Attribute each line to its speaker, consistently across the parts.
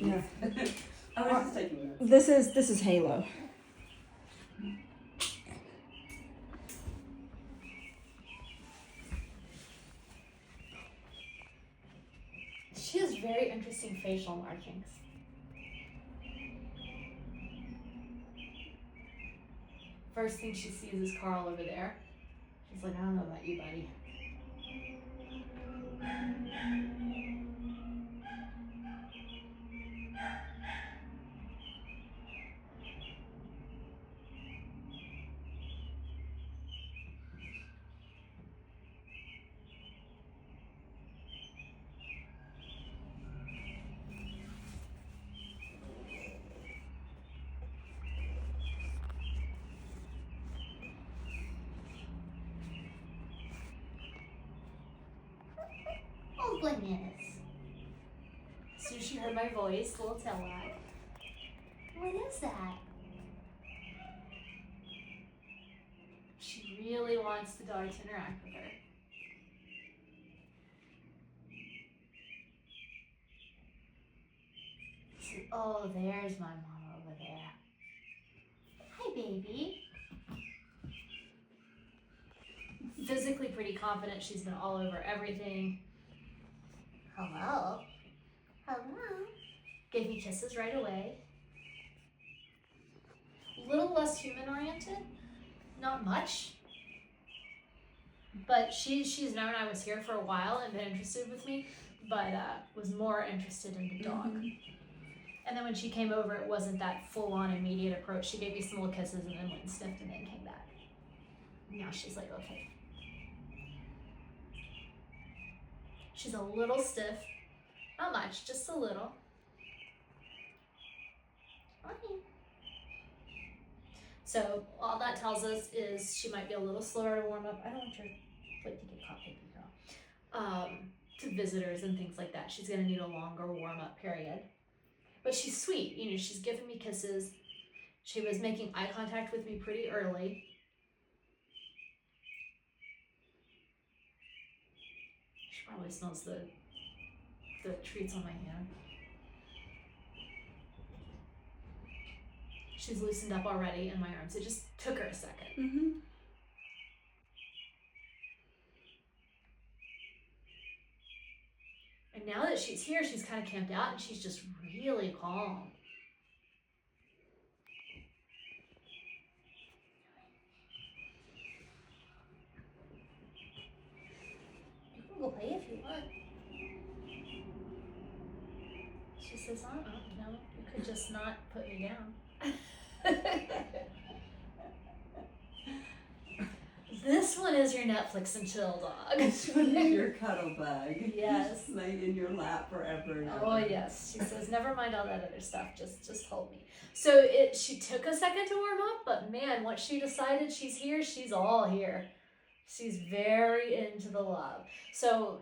Speaker 1: Yeah. I was just taking notes.
Speaker 2: This is Halo.
Speaker 3: She has very interesting facial markings. First thing she sees is Carl over there. She's like, I don't know about you, buddy. Oh, goodness. As soon as she heard my voice, a little tail wag. What is that? She really wants the dog to interact with her. So, oh, there's my mama over there. Hi, baby. Physically pretty confident. She's been all over everything. Hello. Hello. Gave me kisses right away. A little less human-oriented. Not much. But she's known I was here for a while and been interested with me, but was more interested in the dog. Mm-hmm. And then when she came over, it wasn't that full-on immediate approach. She gave me some little kisses and then went and sniffed and then came back. Now she's like, okay. She's a little stiff. Not much, just a little. Okay. So all that tells us is she might be a little slower to warm up. I don't want your foot to get caught, baby girl. To visitors and things like that. She's gonna need a longer warm up period. But she's sweet, you know, she's giving me kisses. She was making eye contact with me pretty early. She probably smells the treats on my hand. She's loosened up already in my arms. It just took her a second. Mm-hmm. And now that she's here, she's kind of camped out and she's just really calm. You can go play if you want. She says, no, you could just not put me down. This one is your Netflix and chill dog.
Speaker 1: This one is your cuddle bug.
Speaker 3: Yes.
Speaker 1: Just lay in your lap forever and ever.
Speaker 3: Oh yes. She says, never mind all that other stuff. Just hold me. So she took a second to warm up, but man, once she decided she's here, she's all here. She's very into the love. So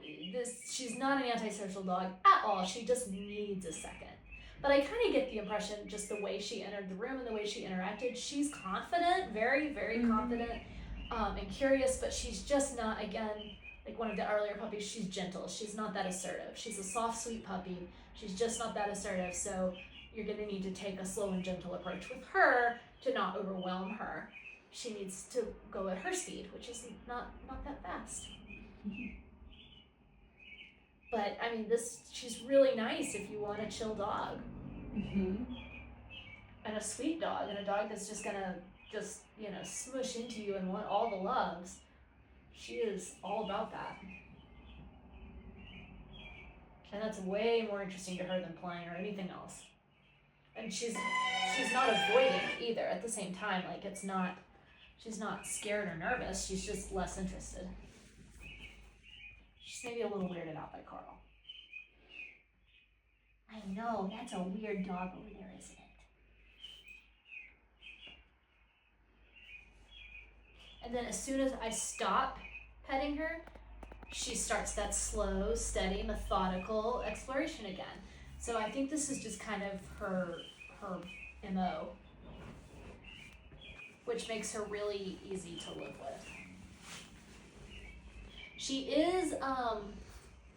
Speaker 3: she's not an antisocial dog at all. She just needs a second. But I kind of get the impression, just the way she entered the room and the way she interacted, she's confident, very, very confident, and curious, but she's just not, again, like one of the earlier puppies, she's gentle. She's not that assertive. She's a soft, sweet puppy. She's just not that assertive. So you're going to need to take a slow and gentle approach with her to not overwhelm her. She needs to go at her speed, which is not that fast. But I mean, she's really nice if you want a chill dog. Mm-hmm. And a sweet dog, and a dog that's just gonna smush into you and want all the loves. She is all about that. And that's way more interesting to her than playing or anything else. And she's not avoiding either at the same time. Like she's not scared or nervous, she's just less interested. She's maybe a little weirded out by Carl. I know, that's a weird dog over there, isn't it? And then as soon as I stop petting her, she starts that slow, steady, methodical exploration again. So I think this is just kind of her MO, which makes her really easy to live with. She is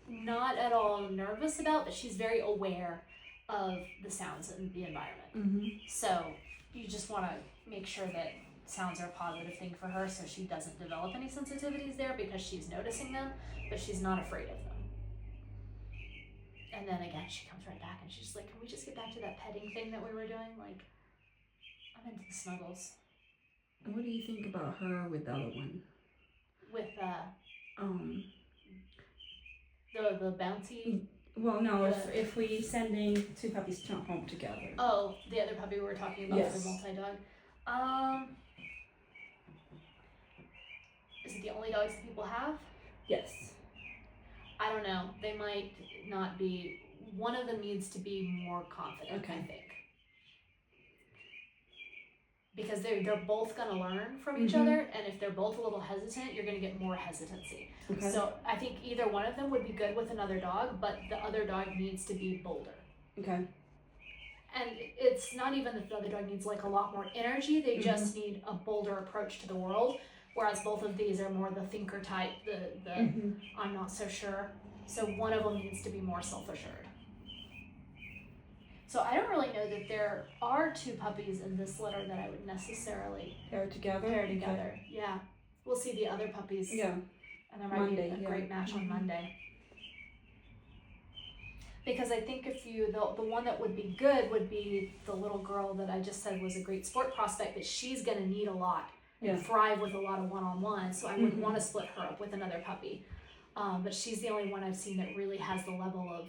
Speaker 3: not at all nervous about, but she's very aware of the sounds in the environment.
Speaker 2: Mm-hmm.
Speaker 3: So you just want to make sure that sounds are a positive thing for her, so she doesn't develop any sensitivities there because she's noticing them, but she's not afraid of them. And then again, she comes right back and she's like, can we just get back to that petting thing that we were doing? Like, I'm into the snuggles.
Speaker 2: What do you think about her with the other one?
Speaker 3: With the bouncy.
Speaker 2: Well, no. If we sending 2 puppies to home together.
Speaker 3: Oh, the other puppy we were talking about,
Speaker 2: yes.
Speaker 3: for the multi-dog. Is it the only dogs that people have?
Speaker 2: Yes.
Speaker 3: I don't know. They might not be. One of them needs to be more confident,
Speaker 2: Okay.
Speaker 3: I think. Because they're both going to learn from each other, and if they're both a little hesitant, you're going to get more hesitancy.
Speaker 2: Okay.
Speaker 3: So I think either one of them would be good with another dog, but the other dog needs to be bolder.
Speaker 2: Okay.
Speaker 3: And it's not even that the other dog needs like a lot more energy, they just need a bolder approach to the world, whereas both of these are more the thinker type, the I'm not so sure. So one of them needs to be more self-assured. So I don't really know that there are 2 puppies in this litter that I would necessarily
Speaker 2: pair together.
Speaker 3: Okay. Yeah. We'll see the other puppies.
Speaker 2: Yeah.
Speaker 3: And there might
Speaker 2: Monday,
Speaker 3: be a great match on Monday. Because I think if the one that would be good would be the little girl that I just said was a great sport prospect, but she's going to need a lot and thrive with a lot of one-on-one. So I wouldn't want to split her up with another puppy. But she's the only one I've seen that really has the level of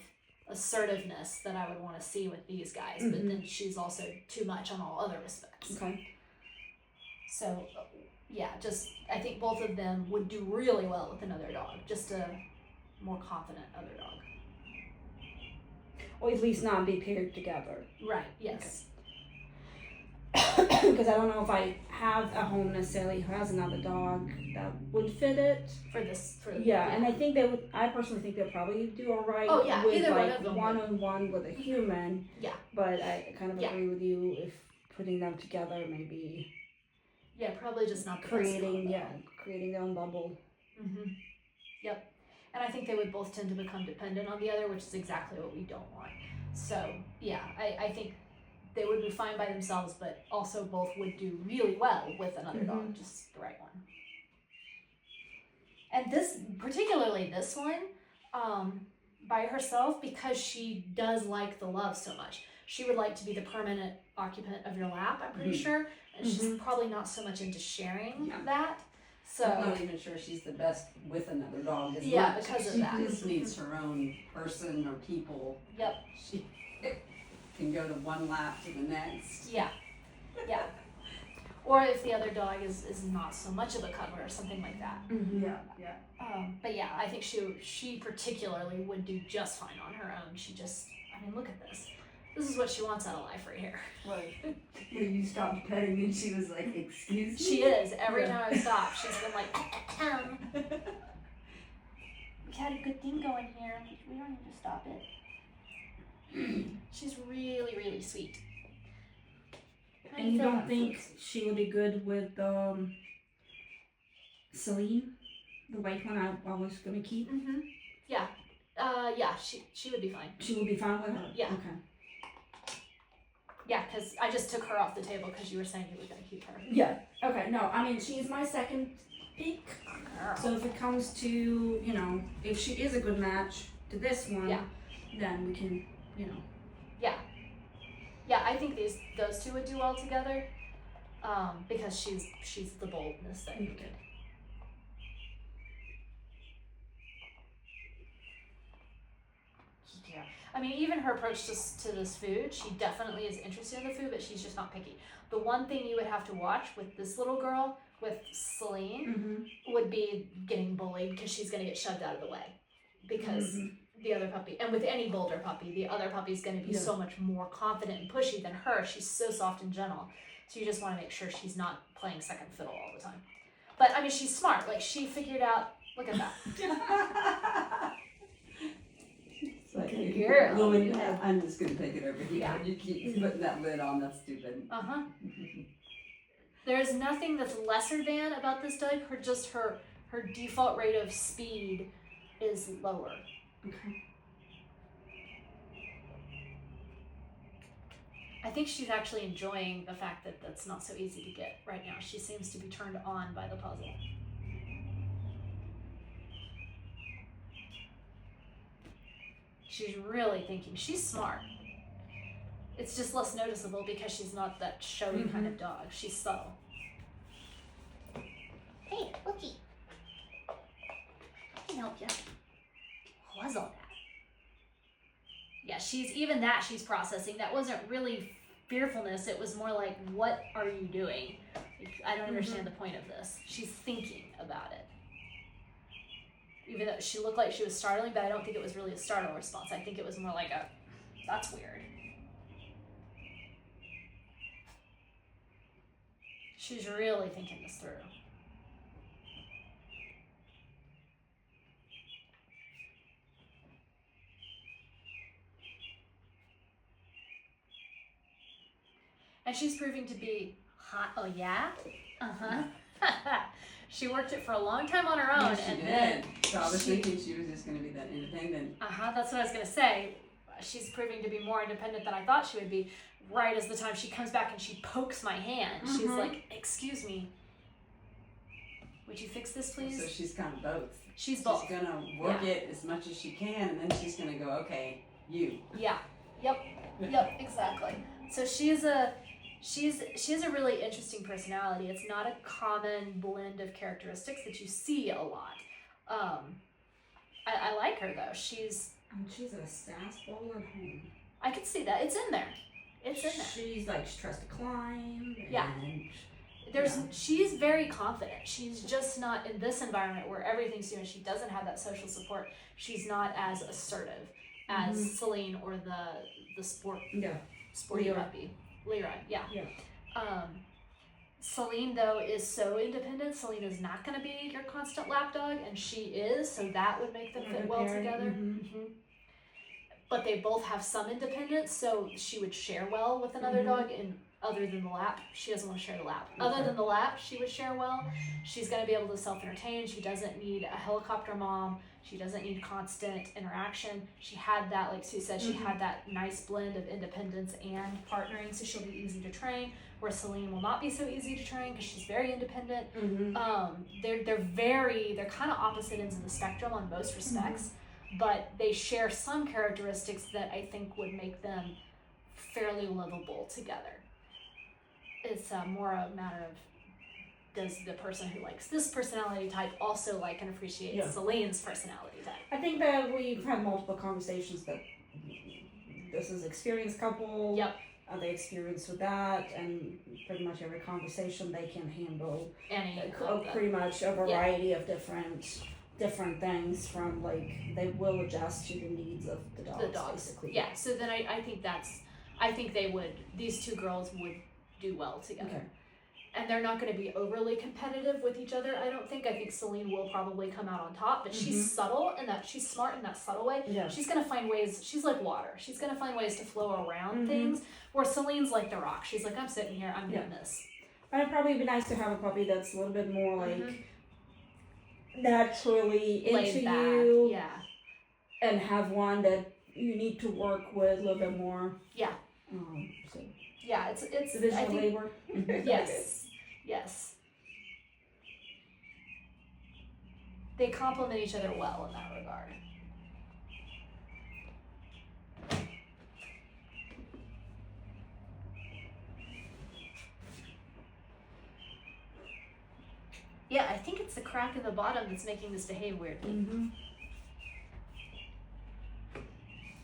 Speaker 3: assertiveness that I would want to see with these guys. But then she's also too much on all other respects.
Speaker 2: Okay.
Speaker 3: So, yeah, I think both of them would do really well with another dog. Just a more confident other dog.
Speaker 2: Or at least not be paired together.
Speaker 3: Right, yes.
Speaker 2: Because I don't know if I have a home necessarily who has another dog that would fit it. And I think I personally think they'll probably do alright with
Speaker 3: either
Speaker 2: like one-on-one with a human.
Speaker 3: Yeah.
Speaker 2: But I kind of agree with you if putting them together maybe.
Speaker 3: Yeah, probably just not the
Speaker 2: creating their own bubble.
Speaker 3: Yep. And I think they would both tend to become dependent on the other, which is exactly what we don't want. So, yeah, I think they would be fine by themselves, but also both would do really well with another dog, just the right one. And particularly this one, by herself, because she does like the love so much. She would like to be the permanent occupant of your lap, I'm pretty sure, and she's probably not so much into sharing that. So
Speaker 1: I'm not even sure she's the best with another dog as
Speaker 3: yeah,
Speaker 1: much.
Speaker 3: because of
Speaker 1: She
Speaker 3: that.
Speaker 1: just needs her own person or people.
Speaker 3: Yep.
Speaker 1: She can go to one lap to the next.
Speaker 3: Yeah. Or if the other dog is not so much of a cuddler or something like that.
Speaker 1: Yeah.
Speaker 3: But yeah, I think she particularly would do just fine on her own. Look at this. This is what she wants out of life right here.
Speaker 1: Like, you stopped petting and she was like, excuse me?
Speaker 3: She is. Every time I've stopped, she's been like, we had a good thing going here. We don't need to stop it. She's really, really sweet.
Speaker 2: And you don't think she would be good with Celine, the white one I was gonna keep?
Speaker 3: Yeah. She would be fine.
Speaker 2: She would be fine with her?
Speaker 3: Yeah.
Speaker 2: Okay.
Speaker 3: Yeah, because I just took her off the table because you were saying you were going to keep her.
Speaker 2: Yeah. Okay, no, I mean, she's my second pick.
Speaker 3: Girl.
Speaker 2: So if it comes to, if she is a good match to this one, then we can,
Speaker 3: Yeah, I think those two would do well together because she's the boldness that you need. Yeah. I mean, even her approach to this food, she definitely is interested in the food, but she's just not picky. The one thing you would have to watch with this little girl, with Celine, would be getting bullied because she's going to get shoved out of the way. Because the other puppy, and with any bolder puppy, the other puppy's going to be so much more confident and pushy than her. She's so soft and gentle. So you just want to make sure she's not playing second fiddle all the time. But, I mean, she's smart. Like, she figured out, look at that.
Speaker 1: Like,
Speaker 3: girl.
Speaker 1: Woman, I'm just going to take it over here.
Speaker 3: Yeah.
Speaker 1: You keep putting that lid on, that's stupid.
Speaker 3: There's nothing that's lesser than about this dog. Her default rate of speed is lower.
Speaker 2: Okay.
Speaker 3: I think she's actually enjoying the fact that that's not so easy to get right now. She seems to be turned on by the puzzle. She's really thinking. She's smart. It's just less noticeable because she's not that showy kind of dog. She's subtle. Hey, looky. I can help you. What was all that? Yeah, she's processing. That wasn't really fearfulness. It was more like, what are you doing? Like, I don't understand the point of this. She's thinking about it. Even though she looked like she was startling, but I don't think it was really a startle response. I think it was more like a, that's weird. She's really thinking this through. And she's proving to be hot. Oh, yeah? Uh-huh. She worked it for a long time on her own.
Speaker 1: Yeah, she did. So I was thinking she was just going to be that independent.
Speaker 3: That's what I was going to say. She's proving to be more independent than I thought she would be. Right as the time she comes back and she pokes my hand. She's like, excuse me. Would you fix this, please?
Speaker 1: So she's kind of both.
Speaker 3: She's both.
Speaker 1: She's going to work it as much as she can, and then she's going to go, okay, you.
Speaker 3: Yeah. Yep, exactly. So she has a really interesting personality. It's not a common blend of characteristics that you see a lot. I like her though. She's
Speaker 2: a sass ball at home.
Speaker 3: I can see that. It's in there.
Speaker 2: She tries to climb.
Speaker 3: She's very confident. She's just not in this environment where everything's new and she doesn't have that social support. She's not as assertive as Celine or the sporty puppy. Leroy, yeah. Celine, though, is so independent. Celine is not going to be your constant lapdog, and she is, so that would make them fit well together. But they both have some independence, so she would share well with another dog, and other than the lap, she doesn't want to share the lap. Other than the lap, she would share well. She's going to be able to self-entertain. She doesn't need a helicopter mom. She doesn't need constant interaction. She had that, like Sue said, she had that nice blend of independence and partnering, so she'll be easy to train, where Celine will not be so easy to train because she's very independent. They're kind of opposite ends of the spectrum on most respects, but they share some characteristics that I think would make them fairly livable together. It's more a matter of, does the person who likes this personality type also like and appreciate Celine's personality type?
Speaker 2: I think that we've had multiple conversations that this is experienced couple. They experience with that, and pretty much every conversation they can handle pretty much a variety of different things, from they will adjust to the needs of the dogs. Basically.
Speaker 3: Yeah. So then I think these two girls would do well together. Okay. And they're not going to be overly competitive with each other, I don't think. I think Celine will probably come out on top, but she's subtle and that she's smart in that subtle way. Yeah. She's going to find ways, she's like water. She's going to find ways to flow around things, where Celine's like the rock. She's like, I'm sitting here, I'm doing this.
Speaker 2: And it'd probably be nice to have a puppy that's a little bit more naturally into you. Yeah. And have one that you need to work with a little bit more. Yeah.
Speaker 3: Yeah, it's
Speaker 2: division of labor.
Speaker 3: Yes. They complement each other well in that regard. Yeah, I think it's the crack in the bottom that's making this behave weirdly.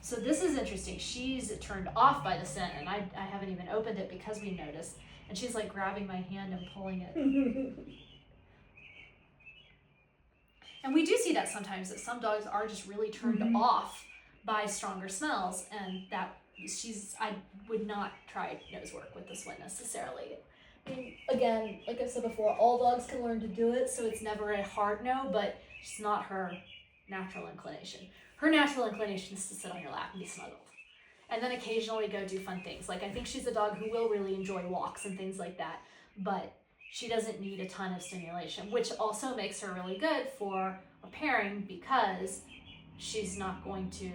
Speaker 3: So this is interesting. She's turned off by the scent, and I haven't even opened it because we noticed. And she's like grabbing my hand and pulling it. And we do see that sometimes, that some dogs are just really turned off by stronger smells, and that I would not try nose work with this one necessarily. I mean, again, like I said before, all dogs can learn to do it, so it's never a hard no, but it's not her natural inclination. Her natural inclination is to sit on your lap and be snuggled. And then occasionally go do fun things. Like, I think she's a dog who will really enjoy walks and things like that, but she doesn't need a ton of stimulation, which also makes her really good for a pairing, because she's not going to,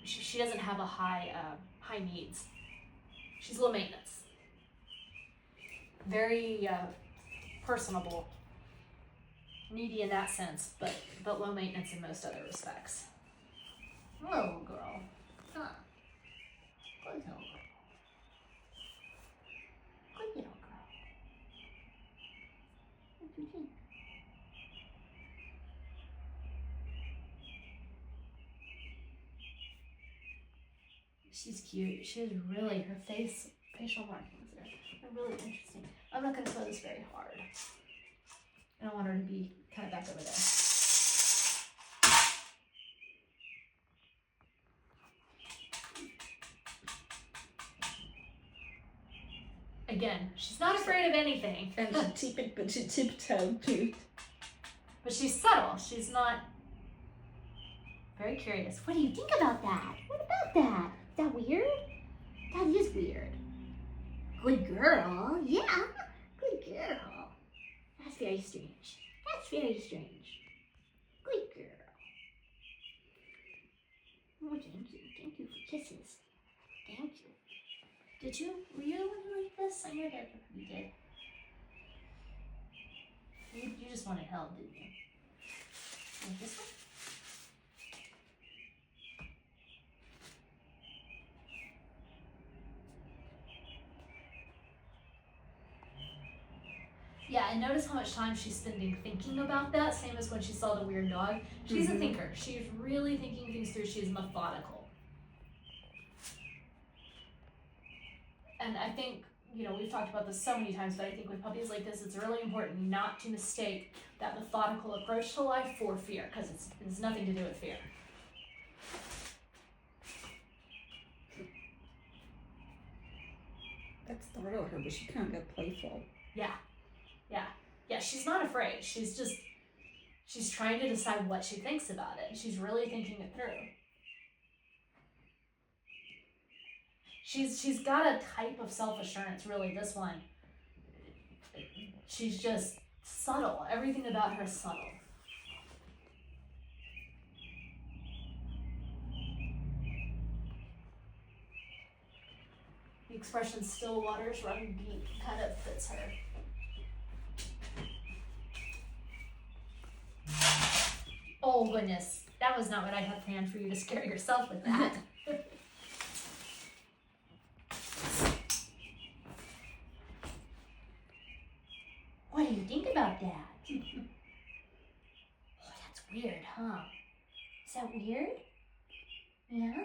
Speaker 3: she doesn't have a high needs She's low maintenance. Very personable. Needy in that sense, but low maintenance in most other respects. Hello, girl. Huh. Good little girl. Good little girl. What do you think? She's cute. She has really, her facial markings are really interesting. I'm not going to throw this very hard. I don't want her to be kind of back over there. Again, she's not afraid of anything.
Speaker 2: And she tiptoed too.
Speaker 3: But she's subtle. She's not very curious. What do you think about that? What about that? Is that weird? That is weird. Good girl. Yeah. Good girl. That's very strange. That's very strange. Good girl. Oh, thank you. Thank you for kisses. Thank you. Were you the one who liked this? I know that you did. You just wanted help, didn't you? Like this one? Yeah, and notice how much time she's spending thinking about that, same as when she saw the weird dog. She's a thinker. She's really thinking things through. She's methodical. And I think, we've talked about this so many times, but I think with puppies like this, it's really important not to mistake that methodical approach to life for fear, because it's nothing to do with fear.
Speaker 2: That startled her, but she kind of got playful.
Speaker 3: Yeah, she's not afraid. She's trying to decide what she thinks about it. She's really thinking it through. She's got a type of self-assurance, really, this one. She's just subtle. Everything about her is subtle. The expression "still waters run deep" kind of fits her. Oh goodness, that was not what I had planned for you to scare yourself with that. What do you think about that? Oh, that's weird, huh? Is that weird? Yeah?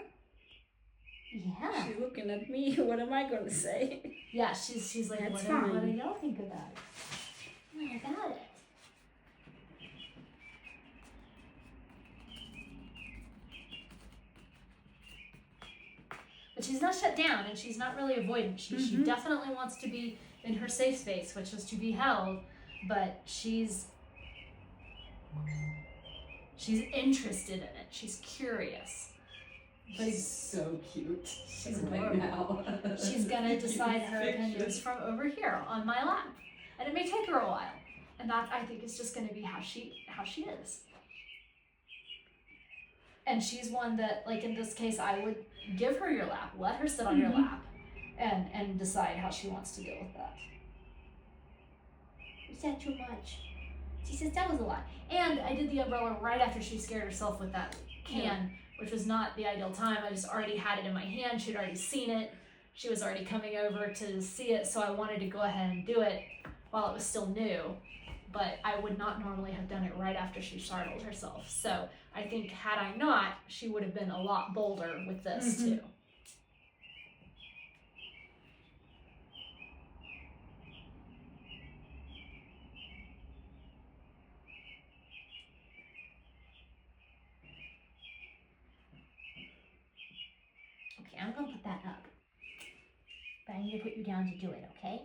Speaker 3: Yeah.
Speaker 2: She's looking at me. What am I going to say?
Speaker 3: Yeah, she's like,
Speaker 2: That's
Speaker 3: what
Speaker 2: fine.
Speaker 3: do y'all think about it? What about it? But she's not shut down, and she's not really avoidant. She definitely wants to be in her safe space, which is to be held, but she's interested in it. She's curious. But
Speaker 1: She's so cute.
Speaker 3: She's
Speaker 1: right
Speaker 3: adorable.
Speaker 1: now.
Speaker 3: She's gonna decide her opinions from over here on my lap, and it may take her a while. And that, I think, is just gonna be how she is. And she's one that, like in this case, I would give her your lap, let her sit on your lap, and decide how she wants to deal with that. Is that too much? She says that was a lot. And I did the umbrella right after she scared herself with that can, which was not the ideal time. I just already had it in my hand. She'd already seen it. She was already coming over to see it, so I wanted to go ahead and do it while it was still new. But I would not normally have done it right after she startled herself. So I think had I not, she would have been a lot bolder with this too. Okay, I'm gonna put that up. But I need to put you down to do it, okay?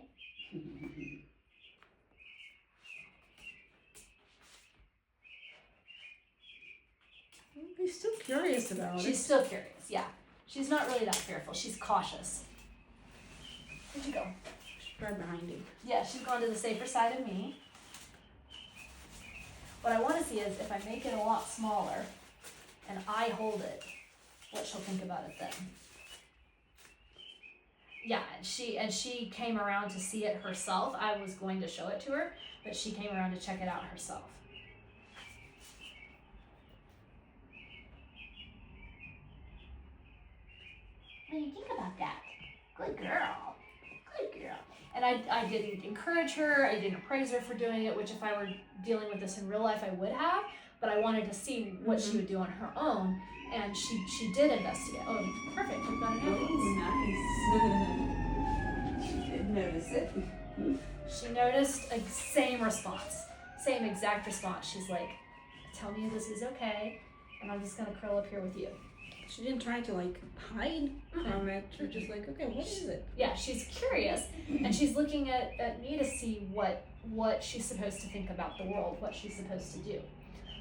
Speaker 2: She's still curious about it.
Speaker 3: She's still curious, yeah. She's not really that fearful. She's cautious. Where'd you go?
Speaker 2: She's right behind you.
Speaker 3: Yeah, she's gone to the safer side of me. What I want to see is if I make it a lot smaller and I hold it, what she'll think about it then. Yeah, and she came around to see it herself. I was going to show it to her, but she came around to check it out herself. What do you think about that? Good girl. Good girl. And I didn't encourage her. I didn't praise her for doing it, which if I were dealing with this in real life, I would have. But I wanted to see what she would do on her own. And she did investigate. Oh, perfect. We've got an ambulance.
Speaker 1: Nice. She did notice it.
Speaker 3: She noticed a same response. Same exact response. She's like, tell me this is okay. And I'm just going to curl up here with you.
Speaker 2: She didn't try to like hide from it. She was just like, okay, what is it?
Speaker 3: Yeah, she's curious, and she's looking at me to see what she's supposed to think about the world, what she's supposed to do.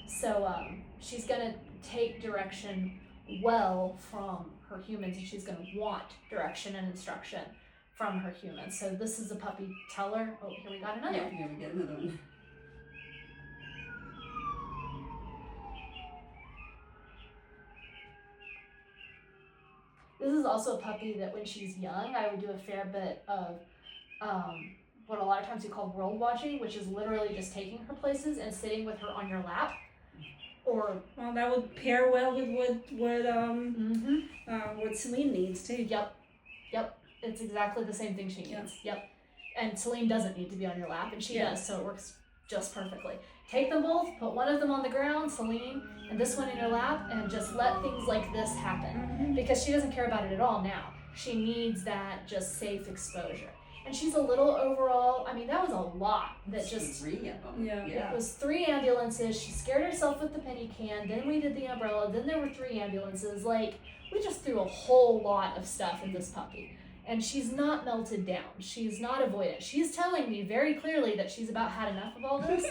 Speaker 3: So she's gonna take direction well from her humans, and she's gonna want direction and instruction from her humans. So this is a puppy teller. Oh, here we got another.
Speaker 1: Yeah, here we get another one.
Speaker 3: This is also a puppy that when she's young, I would do a fair bit of what a lot of times we call world watching, which is literally just taking her places and sitting with her on your lap. Or
Speaker 2: well, that would pair well with what Celine needs too.
Speaker 3: Yep. It's exactly the same thing she needs. Yep. And Celine doesn't need to be on your lap, and she does, so it works just perfectly. Take them both, put one of them on the ground, Celine, and this one in your lap, and just let things like this happen. Because she doesn't care about it at all now. She needs that just safe exposure. And she's a little overall, I mean, that was a lot. That just
Speaker 1: 3 of them.
Speaker 3: It was 3 ambulances. She scared herself with the penny can, then we did the umbrella, then there were 3 ambulances. Like, we just threw a whole lot of stuff at this puppy. And she's not melted down. She's not avoidant. She's telling me very clearly that she's about had enough of all this.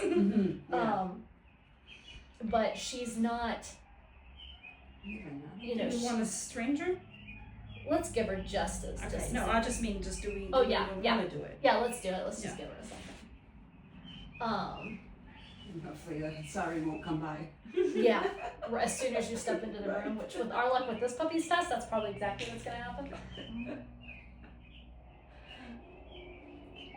Speaker 3: But she's not, you know.
Speaker 2: You want a stranger?
Speaker 3: Let's give her just a
Speaker 2: Okay. No, I just mean just do we
Speaker 3: Oh,
Speaker 2: do
Speaker 3: yeah,
Speaker 2: we
Speaker 3: yeah.
Speaker 2: want to do it?
Speaker 3: Yeah, let's do it. Let's just give her a second.
Speaker 1: And hopefully the sorry won't come by.
Speaker 3: Yeah, as soon as you step into the room, which with our luck with this puppy's test, that's probably exactly what's going to happen.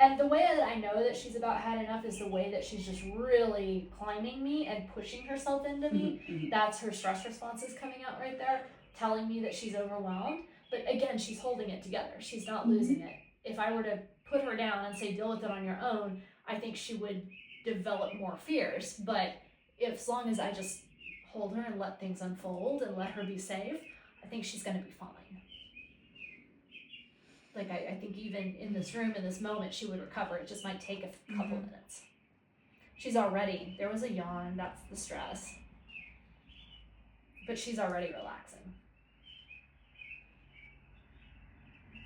Speaker 3: And the way that I know that she's about had enough is the way that she's just really climbing me and pushing herself into me. That's her stress responses coming out right there, telling me that she's overwhelmed. But again, she's holding it together. She's not losing it. If I were to put her down and say, deal with it on your own, I think she would develop more fears. But as long as I just hold her and let things unfold and let her be safe, I think she's going to be fine. Like, I think even in this room, in this moment, she would recover. It just might take a couple minutes. She's already, there was a yawn, that's the stress. But she's already relaxing.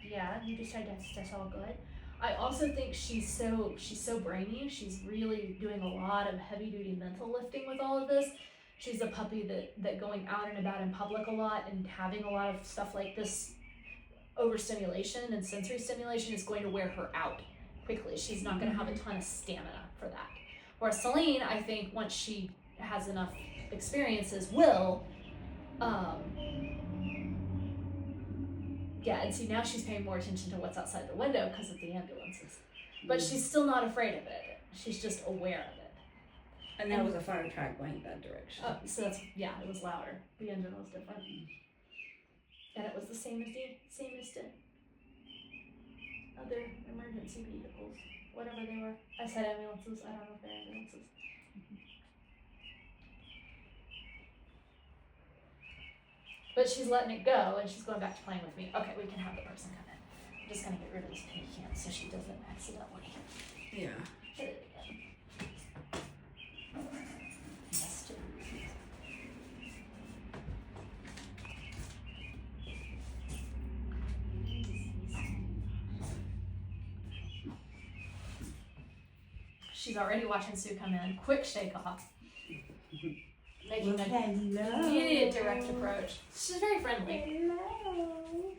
Speaker 3: Yeah, you decide that's all good. I also think she's so brainy. She's really doing a lot of heavy duty mental lifting with all of this. She's a puppy that going out and about in public a lot and having a lot of stuff like this overstimulation and sensory stimulation is going to wear her out quickly. She's not going to have a ton of stamina for that. Whereas Celine, I think once she has enough experiences, will. Yeah, and see, now she's paying more attention to what's outside the window because of the ambulances. But she's still not afraid of it. She's just aware of it.
Speaker 2: And there was a fire truck going that direction.
Speaker 3: So that's, yeah, it was louder. The engine was different. And it was the same as the other emergency vehicles, whatever they were. I said ambulances, I don't know if they're ambulances. But she's letting it go, and she's going back to playing with me. Okay, we can have the person come in. I'm just gonna get rid of this penny can so she doesn't accidentally
Speaker 2: Yeah.
Speaker 3: hit it again. Yes, too. She's already watching Sue come in. Quick shake off. Making an immediate direct approach. She's very friendly.
Speaker 1: Hello.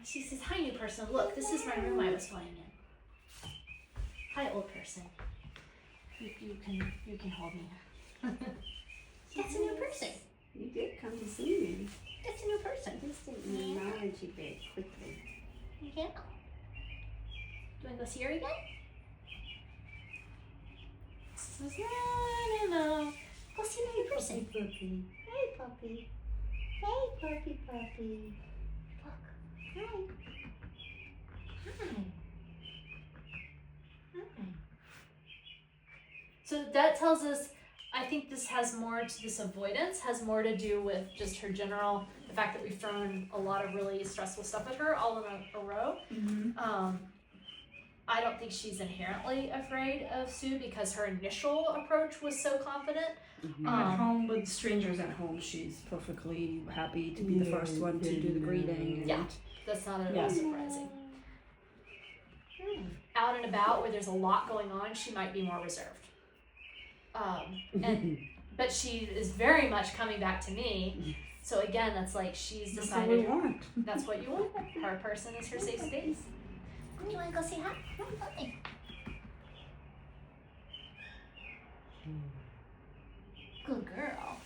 Speaker 3: She says, hi, new person. Look, this is my room I was playing in. Hi, old person. You can hold me. That's a new person.
Speaker 1: You did come to see me.
Speaker 3: That's a new person.
Speaker 1: Just didn't acknowledge you very quickly.
Speaker 3: go see her again? No. Go see another person.
Speaker 1: Hey, puppy.
Speaker 3: Hey, puppy. Hey, puppy. Look. Hi. So that tells us, I think this avoidance has more to do with just her general, the fact that we've thrown a lot of really stressful stuff at her all in a row.
Speaker 2: Mm-hmm.
Speaker 3: I don't think she's inherently afraid of Sue because her initial approach was so confident.
Speaker 2: Mm-hmm. At home with strangers at home, she's perfectly happy to be the first one to do the greeting.
Speaker 3: Yeah, that's not at all surprising. Out and about where there's a lot going on, she might be more reserved. But she is very much coming back to me. So again, that's like she's decided.
Speaker 2: That's what we want.
Speaker 3: That's what you want. Her person is her safe space. You want to go say hi? Okay. Good girl.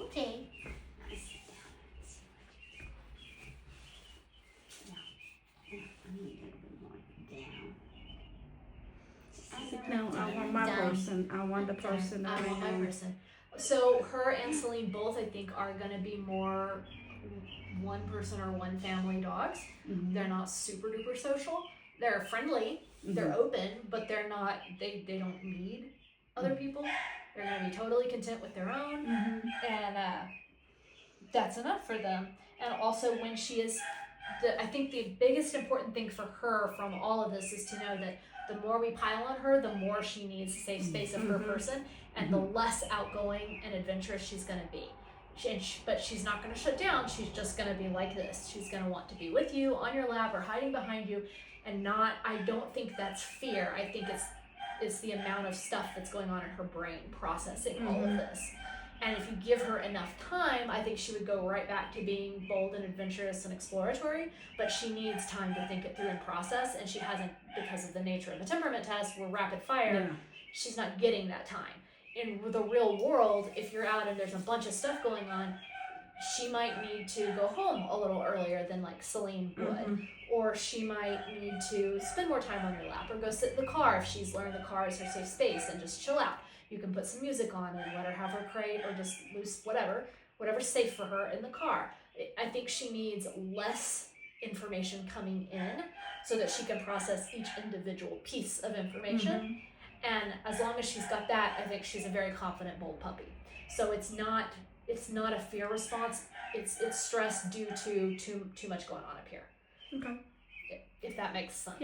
Speaker 3: Okay.
Speaker 2: No, I want my person. I want the person that
Speaker 3: I want my
Speaker 2: know.
Speaker 3: person. So her and Celine both, I think, are going to be more one person or one family dogs.
Speaker 2: Mm-hmm.
Speaker 3: They're not super duper social. They're friendly.
Speaker 2: Mm-hmm.
Speaker 3: They're open, but they're not. They don't need other people. They're going to be totally content with their own, and that's enough for them. And also, when she is, I think the biggest important thing for her from all of this is to know that the more we pile on her, the more she needs a safe space of her person, and the less outgoing and adventurous she's going to be. But she's not going to shut down. She's just going to be like this. She's going to want to be with you, on your lap, or hiding behind you, and not. I don't think that's fear. I think it's the amount of stuff that's going on in her brain processing all of this. And if you give her enough time, I think she would go right back to being bold and adventurous and exploratory, but she needs time to think it through and process, and she hasn't, because of the nature of the temperament test, we're rapid fire, she's not getting that time. In the real world, if you're out and there's a bunch of stuff going on, she might need to go home a little earlier than like Celine would, or she might need to spend more time on your lap, or go sit in the car if she's learned the car is her safe space and just chill out. You can put some music on and let her have her crate or just loose whatever's safe for her in the car. I think she needs less information coming in so that she can process each individual piece of information. And as long as she's got that, I think she's a very confident, bold puppy. So it's not a fear response. It's stress due to too much going on up here.
Speaker 2: Okay.
Speaker 3: If that makes sense.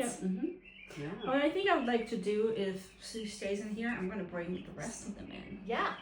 Speaker 2: Yeah. What I think I would like to do, if Sue stays in here, I'm going to bring the rest of them in.
Speaker 3: Yeah.